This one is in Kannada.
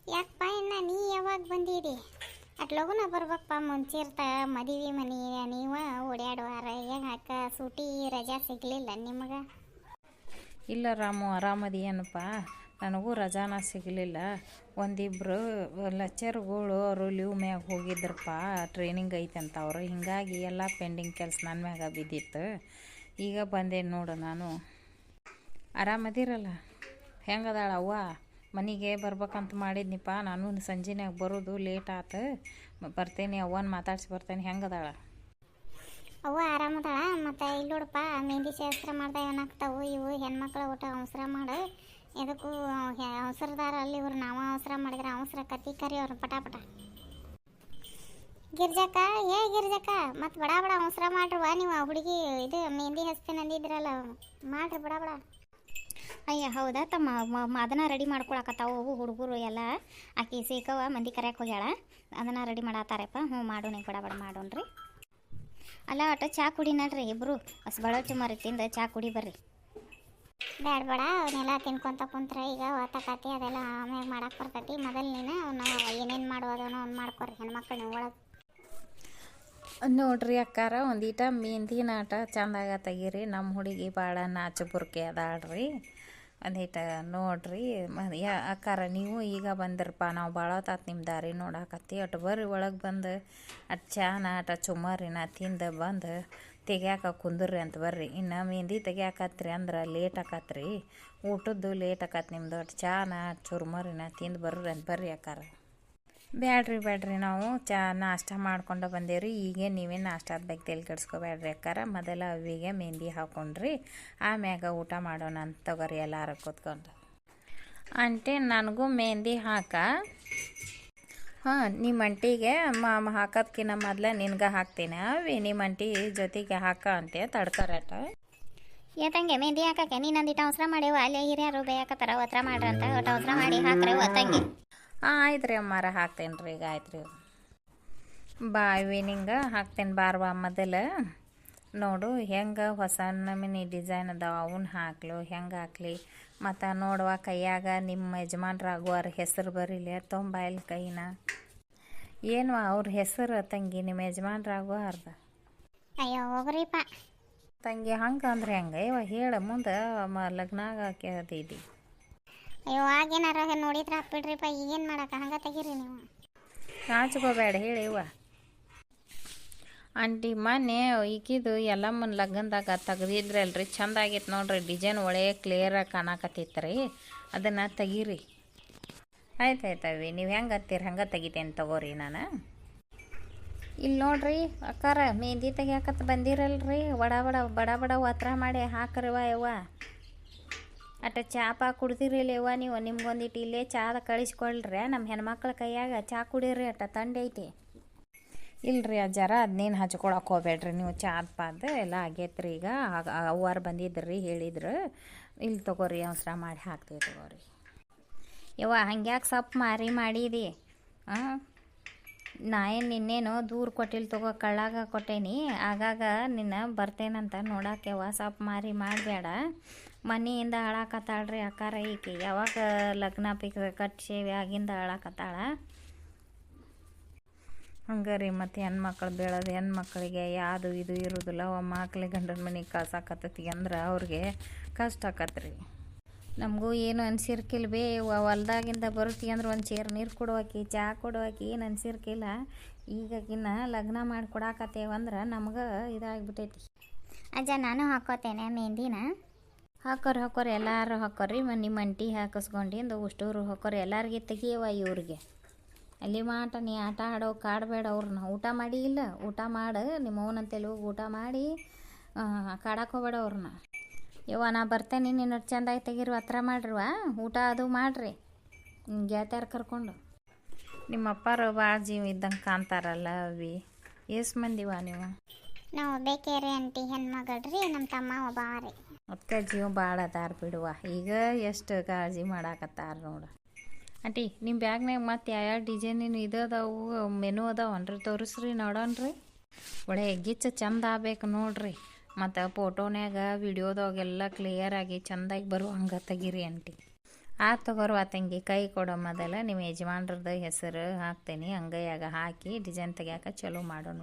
ಯಾಕಪ್ಪ ಇನ್ನ ನೀ ಯಾವಾಗ ಬಂದೀರಿ? ಅಟ್ ಲಗುನ ಬರ್ಬೇಕಪ್ಪ, ಮುಂಚಿರ್ತ ಮದುವೆ ಮನೆ ನೀವು ಓಡಾಡುವಾರ ಹೆಂಗೆ ಅಕ್ಕ ಸೂಟಿ ರಜಾ ಸಿಗಲಿಲ್ಲ ನಿಮಗೆ? ಇಲ್ಲ ರಾಮು, ಆರಾಮದೇನಪ್ಪ. ನನಗೂ ರಜಾನ ಸಿಗಲಿಲ್ಲ. ಒಂದಿಬ್ಬರು ಲೆಕ್ಚರ್ಗಳು ಅವರು ಲೀವ್ ಮ್ಯಾಗ ಹೋಗಿದ್ರಪ್ಪ, ಟ್ರೈನಿಂಗ್ ಐತಂತ ಅವರು. ಹಿಂಗಾಗಿ ಎಲ್ಲ ಪೆಂಡಿಂಗ್ ಕೆಲಸ ನನ್ನ ಮ್ಯಾಗ ಬಿದ್ದಿತ್ತು. ಈಗ ಬಂದೆ ನೋಡು ನಾನು. ಆರಾಮದಿರಲ್ಲ? ಹೆಂಗದಾಳ ಅವ್ವ? ಮನೆಗೆ ಬರ್ಬೇಕಂತ ಮಾಡಿದ್ನಿಪ್ಪ ನಾನು. ಸಂಜೆನಾಗ ಬರೋದು ಲೇಟ್ ಆತು, ಬರ್ತೇನೆ ಅವ್ವನ ಮಾತಾಡ್ಸಿ ಬರ್ತೇನೆ. ಹೆಂಗದಾಳ ಅವ್ವ? ಆರಾಮದಾಳ. ಮತ್ತು ಇಲ್ಲಿ ನೋಡಪ್ಪ, ಮೆಹಂದಿ ಶಾಸ್ತ್ರ ಮಾಡ್ದಾಗ ಏನಾಗ್ತಾವು ಇವು ಹೆಣ್ಮಕ್ಳು ಊಟ ಅವಸರ ಮಾಡು. ಎದಕ್ಕೂ ಅವಸರದಾರ ಅಲ್ಲಿ ಇವ್ರು. ನಾವು ಅವಸರ ಮಾಡಿದ್ರೆ ಅವಸರ ಕತ್ತಿ ಕರಿ ಅವ್ರು ಪಟಾಪಟ. ಗಿರ್ಜಕ್ಕ, ಗಿರ್ಜಕ್ಕ, ಮತ್ತು ಬಡ ಬಡ ಅವಸರ ಮಾಡ್ರವ ನೀವು. ಹುಡುಗಿ ಇದು ಮೆಹಂದಿ ಹಚ್ತೇನೆ ಅಂದಿದ್ರಲ್ಲ, ಮಾಡ್ರಿ ಬಡ ಬಡ. ಅಯ್ಯ ಹೌದಾ ತಮ್ಮ, ಅದನ್ನು ರೆಡಿ ಮಾಡ್ಕೊಳಕತ್ತಾವು ಅವು ಹುಡುಗರು ಎಲ್ಲ. ಆಕಿ ಸೇಕವ ಮಂದಿ ಕರೆಯಕ್ಕೆ ಹೋಗ್ಯಾಳ, ಅದನ್ನು ರೆಡಿ ಮಾಡತ್ತಾರಪ್ಪ. ಹ್ಞೂ ಮಾಡೋಣ, ಬಡ ಬಡ ಮಾಡೋಣ್ರಿ. ಅಲ್ಲ ಒಟ್ಟು ಚಾ ಕುಡಿ ನಡ್ರಿ ಇಬ್ಬರು. ಬಳಚು ಮರಿ ತಿಂದು ಚಾ ಕುಡಿ ಬರ್ರಿ. ಬೇಡ ಬೇಡ, ಅವನ್ನೆಲ್ಲ ತಿನ್ಕೊತ ಕುಂತ್ರೆ ಈಗ ಒತ್ತಕತಿ ಅದೆಲ್ಲ ಆಮ್ಯಾಗ ಮಾಡಕ್ಕೆ ಬರ್ತೈತಿ. ಮೊದಲು ನೀನು ನಾವು ಏನೇನು ಮಾಡೋದನೋ ಅವ್ನು ಮಾಡ್ಕೊರಿ ಹೆಣ್ಮಕ್ಳು ನೀವು ಒಳಗೆ. ನೋಡ್ರಿ ಅಕ್ಕಾರ, ಒಂದೀಟ ಮೆಹಂದಿ ನಾಟ ಚಂದಾಗ ತೆಗೀರಿ. ನಮ್ಮ ಹುಡುಗಿ ಭಾಳ ನಾಚು ಬುರ್ಕೆ ಅದಾಳ್ರಿ. ಒಂದೀಟ ನೋಡ್ರಿ. ಅಕ್ಕಾರ ನೀವು ಈಗ ಬಂದಿರಪ್ಪ, ನಾವು ಭಾಳ ಹೊತ್ತಾತು ನಿಮ್ಮ ದಾರಿ ನೋಡಾಕತ್ತಿ. ಅಟ್ ಬರ್ರಿ ಒಳಗೆ ಬಂದು ಅಟ್ ಚಾನ ಅಟ ಚುಮ್ಮರಿನ ತಿಂದು ಬಂದು ತೆಗ್ಯಾಕ ಕುಂದ್ರಿ ಅಂತ ಬರ್ರಿ. ಇನ್ನು ಮೆಹಂದಿ ತೆಗ್ಯಾಕತ್ರಿ ಅಂದ್ರೆ ಲೇಟ್ ಆಕತ್ರಿ, ಊಟದ್ದು ಲೇಟ್ ಆಕತ್ ನಿಮ್ದು. ಅಟ್ ಚಾನ ಚುರ್ಮರಿನ ತಿಂದು ಬರ್ರಿ ಅಂತ ಬರ್ರಿ ಅಕ್ಕಾರ. ಬ್ಯಾಡ್ರಿ ನಾವು ಚಾ ನಾಷ್ಟ ಮಾಡ್ಕೊಂಡು ಬಂದೇವ್ರಿ. ಈಗ ನೀವೇನು ನಾಷ್ಟಾದ ಬಗ್ಗೆ ತಲೆ ಕೆಡ್ಸ್ಕೊಬೇಡ್ರಿ ಅಕ್ಕಾರ. ಮೊದಲ ಅವಿಗೆ ಮೆಹಂದಿ ಹಾಕ್ಕೊಂಡ್ರಿ, ಆಮ್ಯಾಗ ಊಟ ಮಾಡೋಣ ಅಂತ ತಗೋರಿ ಎಲ್ಲಾರು ಕೂತ್ಕೊಂಡು. ಆಂಟಿ ನನಗೂ ಮೆಹಂದಿ ಹಾಕ. ಹಾಂ, ನಿಮ್ಮ ಅಂಟಿಗೆ ಹಾಕೋದ್ಕಿನ್ನ ಮೊದಲ ನಿನ್ಗೆ ಹಾಕ್ತೀನಿ. ಅವಿ ನಿಮ್ಮ ಅಂಟಿ ಜೊತೆಗೆ ಹಾಕ ಅಂತೆ ತಡ್ಕರಟ. ತಂಗೆ ಮೆಹಂದಿ ಹಾಕಕ್ಕೆ ನೀನಂದಿಟ್ಟು ಅವಸರ ಮಾಡ್ಯವ. ಅಲ್ಲೇ ಹಿರಿಯರು ಬೇಯಕತ್ತಾರ, ಒತ್ತರ ಮಾಡ್ರಂತ. ಒಟ್ಟು ಅವಸರ ಮಾಡಿ ಹಾಕ್ರೆ ತಂಗಿ. ಹಾಂ ಆಯ್ತು ರೀ ಅಮ್ಮಾರ, ಹಾಕ್ತೇನೆ ರೀ. ಈಗ ಆಯ್ತು ರೀ. ಬಾ ನಿಂಗೆ ಹಾಕ್ತೇನೆ ಬಾರ್ವಾ. ಮೊದಲು ನೋಡು ಹೆಂಗೆ ಹೊಸ ನಮೂನಿ ಡಿಸೈನ್ ಅದಾವ, ಅವನ್ನ ಹಾಕ್ಲು ಹೆಂಗೆ ಹಾಕ್ಲಿ. ಮತ್ತು ನೋಡುವ ಕೈಯಾಗ ನಿಮ್ಮ ಯಜಮಾನ್ರಾಗುವಾರ ಹೆಸರು ಬರೀಲಿ ತೊಂಬಾಯಿಲ್ ಕೈನ. ಏನು ಅವ್ರ ಹೆಸರು ತಂಗಿ ನಿಮ್ಮ ಯಜಮಾನ್ರಾಗುವಾರ್ದ? ಅಯ್ಯೋ ಹೋಗ್ರಿಪ್ಪ ತಂಗಿ. ಹಂಗೆ ಅಂದ್ರೆ ಹೆಂಗೆ ಇವ ಹೇಳ ಮುಂದೆ ಲಗ್ನಾಗ ಅದೀದಿ. ಅಯ್ಯೋ ಆಗೇನಾರ ನೋಡಿದ್ರೆ ಹಾಕ್ಬಿಡ್ರಿಪ್ಪ. ಈಗೇನು ಮಾಡಕ್ಕೆ, ಹಂಗೆ ತೆಗೀರಿ ನೀವು. ನಾಚ್ಕೋಬೇಡ ಹೇಳಿ ಇವ. ಆಂಟಿ ಮೊನ್ನೆ ಈಕಿದು ಎಲ್ಲಮ್ಮನ ಲಗ್ನದಾಗ ತೆಗ್ದಿದ್ರಲ್ರಿ, ಚಂದ ಆಗೈತೆ ನೋಡ್ರಿ. ಡಿಸೈನ್ ಒಳ್ಳೆ ಕ್ಲಿಯರಾಗಿ ಕಾಣಕತ್ತಿತ್ತು ರೀ, ಅದನ್ನು ತೆಗೀರಿ. ಆಯ್ತಾಯ್ತವಿ, ನೀವು ಹೆಂಗೆ ಹತ್ತೀರಿ ಹಂಗೆ ತೆಗಿತೇನೆ ತಗೋರಿ ನಾನು. ಇಲ್ಲಿ ನೋಡ್ರಿ ಅಕ್ಕಾರ, ಮೆಹಂದಿ ತೆಗಿಯಾಕತ್ ಬಂದಿರಲ್ರಿ, ಬಡ ಬಡ ಒತ್ತರ ಮಾಡಿ ಹಾಕ್ರಿವ ಯವ್ವ. ಅಟ ಚಾಪ ಕುಡ್ದಿರಿಲ್ಲ ಯವ್ವ ನೀವು. ನಿಮ್ಗೊಂದಿಟ್ಟು ಇಲ್ಲೇ ಚಾದ ಕಳಿಸ್ಕೊಳ್ರಿ. ನಮ್ಮ ಹೆಣ್ಮಕ್ಳ ಕೈಯಾಗ ಚಾ ಕುಡೀರಿ, ಅಟ ತಂಡೈತಿ. ಇಲ್ರಿ ಅಜ್ಜಾರ, ಅದನ್ನೇನು ಹಚ್ಕೊಳಕ್ಕೆ ಹೋಗ್ಬೇಡ್ರಿ ನೀವು. ಚಾದ ಪಾದ ಎಲ್ಲ ಆಗೈತ್ರಿ. ಈಗ ಅವ್ವಾರು ಬಂದಿದ್ರಿ, ಹೇಳಿದ್ರು. ಇಲ್ಲಿ ತೊಗೋರಿ, ಅವಸರ ಮಾಡಿ ಹಾಕ್ತೀವಿ ತಗೋರಿ. ಯವ್ವ ಹಂಗ್ಯಾಕೆ ಸೊಪ್ಪು ಮಾಡಿದಿ? ಹಾಂ, ನಾ ಏನು ನಿನ್ನೇನು ದೂರ ಕೊಟ್ಟಿಲ್ಲ ತಗೋ, ಕಳ್ಳಾಗ ಕೊಟ್ಟೇನಿ. ಆಗಾಗ ನಿನ್ನ ಬರ್ತೇನಂತ ನೋಡಾಕೆವ. ಸೊಪ್ಪು ಮಾಡಬೇಡ. ಮನೆಯಿಂದ ಹಾಳಾಕತ್ತಾಳ್ರಿ ಅಕ್ಕಾರ ಈಕಿ. ಯಾವಾಗ ಲಗ್ನ ಕಟ್ಸೇವಿ ಆಗಿಂದ ಹಾಳಾಕತ್ತಾಳ. ಹಂಗೆ ರೀ, ಮತ್ತು ಹೆಣ್ಮಕ್ಳು ಬೆಳೆದು ಹೆಣ್ಮಕ್ಳಿಗೆ ಯಾವುದು ಇದು ಇರೋದಿಲ್ಲ. ಮಕ್ಳಿಗೆ ಗಂಡನ ಮನೆಗೆ ಕಳ್ಸಾಕತ್ತೈತಿ ಅಂದ್ರೆ ಅವ್ರಿಗೆ ಕಷ್ಟ ಆಕತ್ರಿ. ನಮಗೂ ಏನು ಅನ್ಸಿರ್ಕಿಲ್ವೇ ಹೊಲ್ದಾಗಿಂದ ಬರುತ್ತಿ ಅಂದ್ರೆ ಒಂದು ಚೇರ್ ನೀರು ಕೊಡುವಾಕಿ, ಚಹಾ ಕೊಡುವಾಕಿ, ಏನು ಅನ್ಸಿರ್ಕಿಲ್ಲ. ಈಗಿನ್ನ ಲಗ್ನ ಮಾಡಿ ಕೊಡಾಕತ್ತೇವಂದ್ರೆ ನಮ್ಗೆ ಇದಾಗಿಬಿಟ್ಟೈತಿ. ಅಜ್ಜ ನಾನು ಹಾಕೋತೇನೆ ಮೆಹಂದಿನ. ಹಾಕೋರಿ ಎಲ್ಲರೂ ಹಾಕೋರಿ. ನಿಮ್ಮ ಅಂಟಿ ಹಾಕಿಸ್ಕೊಂಡಿಂದು ಉಷ್ಟೂರು ಹಾಕೋರಿ. ಎಲ್ಲರಿಗೆ ತೆಗಿಯವ ಇವ್ರಿಗೆ. ಅಲ್ಲಿ ಮಾಟ ನೀ ಆಟ ಆಡೋ ಕಾಡಬೇಡ ಅವ್ರನ್ನ. ಊಟ ಮಾಡಿ ಇಲ್ಲ, ಊಟ ಮಾಡು. ನಿಮ್ಮ ಅವನಂತೇಳಿ ಹೋಗಿ ಊಟ ಮಾಡಿ ಕಾಡಕ್ಕೆ ಹೋಗ್ಬೇಡ ಅವ್ರನ್ನ. ಯವ್ವ ನಾ ಬರ್ತೇನೆ, ನೀನು ಚೆಂದಾಗಿ ತೆಗೀರಿ, ಹತ್ರ ಮಾಡ್ರಿವ. ಊಟ ಅದು ಮಾಡಿರಿ ಗೆಳತ್ಯಾರು ಕರ್ಕೊಂಡು. ನಿಮ್ಮ ಅಪ್ಪಾರು ಭಾಳ ಜೀವ ಇದ್ದಂಗೆ ಕಾಣ್ತಾರಲ್ಲ ಅವಿ. ಎಷ್ಟು ಮಂದಿವ ನೀವು? ನಾವು ಬೇಕೇರಿ ಆಂಟಿ ಹೆಣ್ಮಗಳ್ರಿ, ನಮ್ಮ ತಮ್ಮ ಒಬ್ಬ ರೀ. ಅದಕ್ಕೆ ಜೀವ ಭಾಳ ಅದಾರ ಬಿಡುವ. ಈಗ ಎಷ್ಟು ಕಾಳಜಿ ಮಾಡಾಕತ್ತಾರ ನೋಡು. ಆಂಟಿ ನಿಮ್ಮ ಬ್ಯಾಗ್ನಾಗ ಮತ್ತು ಯಾವ ಡಿಸೈನಿನ ಇದು ಅದಾವು, ಮೆನು ಅದಾವನ್ರಿ? ತೋರಿಸ್ರಿ ನೋಡೋಣ್ರಿ. ಒಳ್ಳೆ ಗಿಚ್ಚ ಚಂದ ಆಗ್ಬೇಕು ನೋಡ್ರಿ. ಮತ್ತು ಫೋಟೋನ್ಯಾಗ ವಿಡಿಯೋದಾಗೆಲ್ಲ ಕ್ಲಿಯರಾಗಿ ಚೆಂದಾಗಿ ಬರೋ ಹಂಗೆ ತೆಗೀರಿ ಆಂಟಿ. ತಗೋರುವ ತಂಗಿ ಕೈ ಕೊಡೋ ಮೊದಲ ನಿಮ್ಮ ಯಜಮಾನ್ರದ್ದು ಹೆಸರು ಹಾಕ್ತೇನೆ ಅಂಗೈಯಾಗ ಹಾಕಿ ಡಿಸೈನ್ ತೆಗ್ಯಾಕ ಚಲೋ ಮಾಡೋಣ.